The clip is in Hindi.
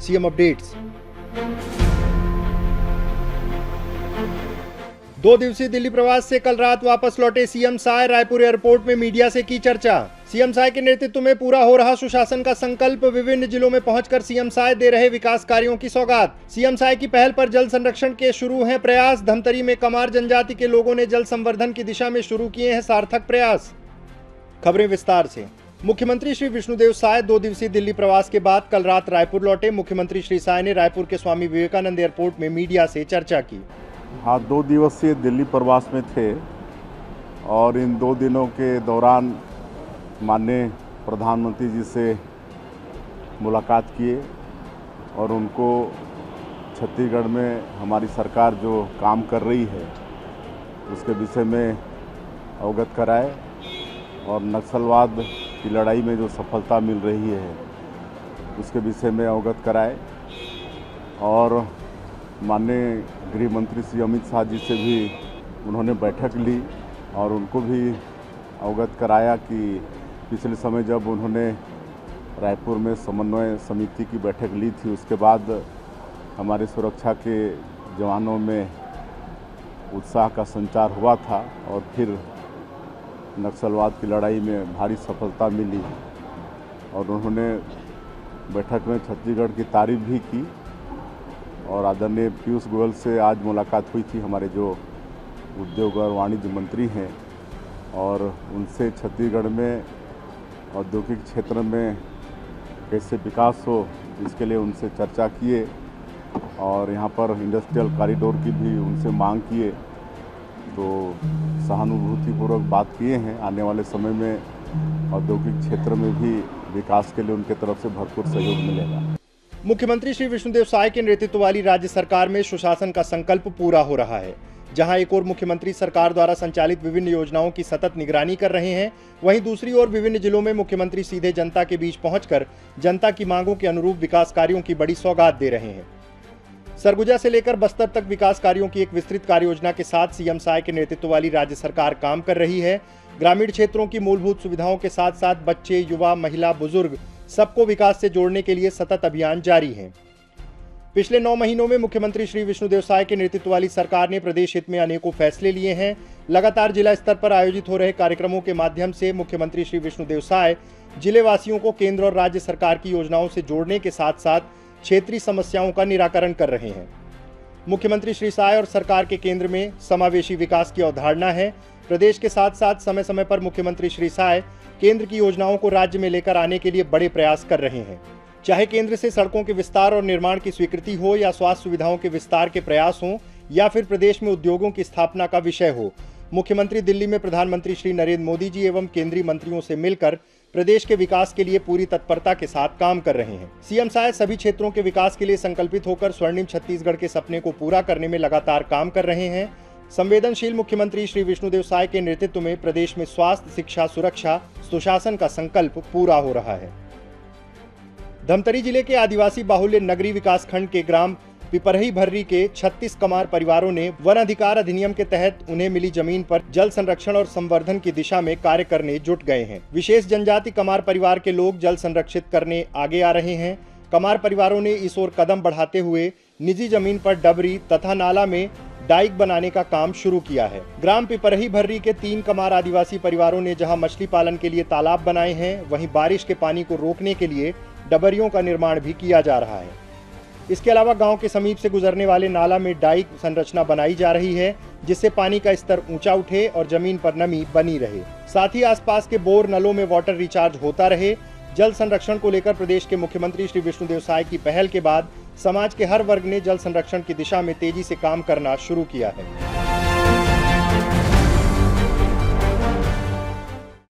CM updates. 2 दिवसीय दिल्ली प्रवास से कल रात वापस लौटे सीएम साय। रायपुर एयरपोर्ट में मीडिया से की चर्चा। सीएम साय के नेतृत्व में पूरा हो रहा सुशासन का संकल्प। विभिन्न जिलों में पहुंचकर सीएम साय दे रहे विकास कार्यों की सौगात। सीएम साय की पहल पर जल संरक्षण के शुरू हैं प्रयास। धमतरी में कमार जनजाति के लोगों ने जल संवर्धन की दिशा में शुरू किए हैं सार्थक प्रयास। खबरें विस्तार से। मुख्यमंत्री श्री विष्णुदेव साय 2 दिवसीय दिल्ली प्रवास के बाद कल रात रायपुर लौटे। मुख्यमंत्री श्री साय ने रायपुर के स्वामी विवेकानंद एयरपोर्ट में मीडिया से चर्चा की। हाँ, 2 दिवसीय दिल्ली प्रवास में थे और इन 2 दिनों के दौरान माननीय प्रधानमंत्री जी से मुलाकात किए और उनको छत्तीसगढ़ में हमारी सरकार जो काम कर रही है उसके विषय में अवगत कराए और नक्सलवाद की लड़ाई में जो सफलता मिल रही है उसके विषय में अवगत कराए और माननीय गृह मंत्री श्री अमित शाह जी से भी उन्होंने बैठक ली और उनको भी अवगत कराया कि पिछले समय जब उन्होंने रायपुर में समन्वय समिति की बैठक ली थी उसके बाद हमारे सुरक्षा के जवानों में उत्साह का संचार हुआ था और फिर नक्सलवाद की लड़ाई में भारी सफलता मिली और उन्होंने बैठक में छत्तीसगढ़ की तारीफ भी की और आदरणीय पीयूष गोयल से आज मुलाकात हुई थी, हमारे जो उद्योग और वाणिज्य मंत्री हैं, और उनसे छत्तीसगढ़ में औद्योगिक क्षेत्र में कैसे विकास हो इसके लिए उनसे चर्चा किए और यहाँ पर इंडस्ट्रियल कॉरिडोर की भी उनसे मांग किए, तो सहानुभूतिपूर्वक बात किए हैं। आने वाले समय में औद्योगिक क्षेत्र में भी विकास के लिए उनके तरफ से भरपूर सहयोग मिलेगा। मुख्यमंत्री श्री विष्णुदेव साय के नेतृत्व वाली राज्य सरकार में सुशासन का संकल्प पूरा हो रहा है। जहां एक ओर मुख्यमंत्री सरकार द्वारा संचालित विभिन्न योजनाओं की सतत निगरानी कर रहे हैं, वहीं दूसरी ओर विभिन्न जिलों में मुख्यमंत्री सीधे जनता के बीच पहुंचकर जनता की मांगों के अनुरूप विकास कार्यों की बड़ी सौगात दे रहे हैं। सरगुजा से लेकर बस्तर तक विकास कार्यों की एक विस्तृत कार्ययोजना के साथ सीएम साय के नेतृत्व वाली राज्य सरकार काम कर रही है। ग्रामीण क्षेत्रों की मूलभूत सुविधाओं के साथ साथ बच्चे, युवा, महिला, बुजुर्ग सबको विकास से जोड़ने के लिए सतत अभियान जारी है। पिछले 9 महीनों में मुख्यमंत्री श्री विष्णुदेव साय के नेतृत्व वाली सरकार ने प्रदेश हित में अनेकों फैसले लिए हैं। लगातार जिला स्तर पर आयोजित हो रहे कार्यक्रमों के माध्यम से मुख्यमंत्री श्री विष्णुदेव साय जिले वासियों को केंद्र और राज्य सरकार की योजनाओं से जोड़ने के साथ साथ क्षेत्रीय समस्याओं का निराकरण कर रहे हैं। मुख्यमंत्री श्री साय और सरकार के केंद्र में समावेशी विकास की अवधारणा है। प्रदेश के साथ साथ समय समय पर मुख्यमंत्री श्री साय केंद्र की योजनाओं को राज्य में लेकर आने के लिए बड़े प्रयास कर रहे हैं। चाहे केंद्र से सड़कों के विस्तार और निर्माण की स्वीकृति हो या स्वास्थ्य सुविधाओं के विस्तार के प्रयास हों या फिर प्रदेश में उद्योगों की स्थापना का विषय हो, मुख्यमंत्री दिल्ली में प्रधानमंत्री श्री नरेंद्र मोदी जी एवं केंद्रीय मंत्रियों से मिलकर प्रदेश के विकास के लिए पूरी तत्परता के साथ काम कर रहे हैं। सीएम साय सभी क्षेत्रों के विकास के लिए संकल्पित होकर स्वर्णिम छत्तीसगढ़ के सपने को पूरा करने में लगातार काम कर रहे हैं। संवेदनशील मुख्यमंत्री श्री विष्णुदेव साय के नेतृत्व में प्रदेश में स्वास्थ्य, शिक्षा, सुरक्षा, सुशासन का संकल्प पूरा हो रहा है। धमतरी जिले के आदिवासी बाहुल्य नगरी विकास खंड के ग्राम पिपरही भर्री के 36 कमार परिवारों ने वन अधिकार अधिनियम के तहत उन्हें मिली जमीन पर जल संरक्षण और संवर्धन की दिशा में कार्य करने जुट गए हैं। विशेष जनजाति कमार परिवार के लोग जल संरक्षित करने आगे आ रहे हैं। कमार परिवारों ने इस ओर कदम बढ़ाते हुए निजी जमीन पर डबरी तथा नाला में डाइक बनाने का काम शुरू किया है। ग्राम पिपरही भर्री के 3 कमार आदिवासी परिवारों ने जहां मछली पालन के लिए तालाब बनाए हैं, वहीं बारिश के पानी को रोकने के लिए डबरियों का निर्माण भी किया जा रहा है। इसके अलावा गांव के समीप से गुजरने वाले नाला में डाइक संरचना बनाई जा रही है, जिससे पानी का स्तर ऊंचा उठे और जमीन पर नमी बनी रहे। साथ ही आसपास के बोर नलों में वाटर रिचार्ज होता रहे। जल संरक्षण को लेकर प्रदेश के मुख्यमंत्री श्री विष्णुदेव साय की पहल के बाद समाज के हर वर्ग ने जल संरक्षण की दिशा में तेजी से काम करना शुरू किया है।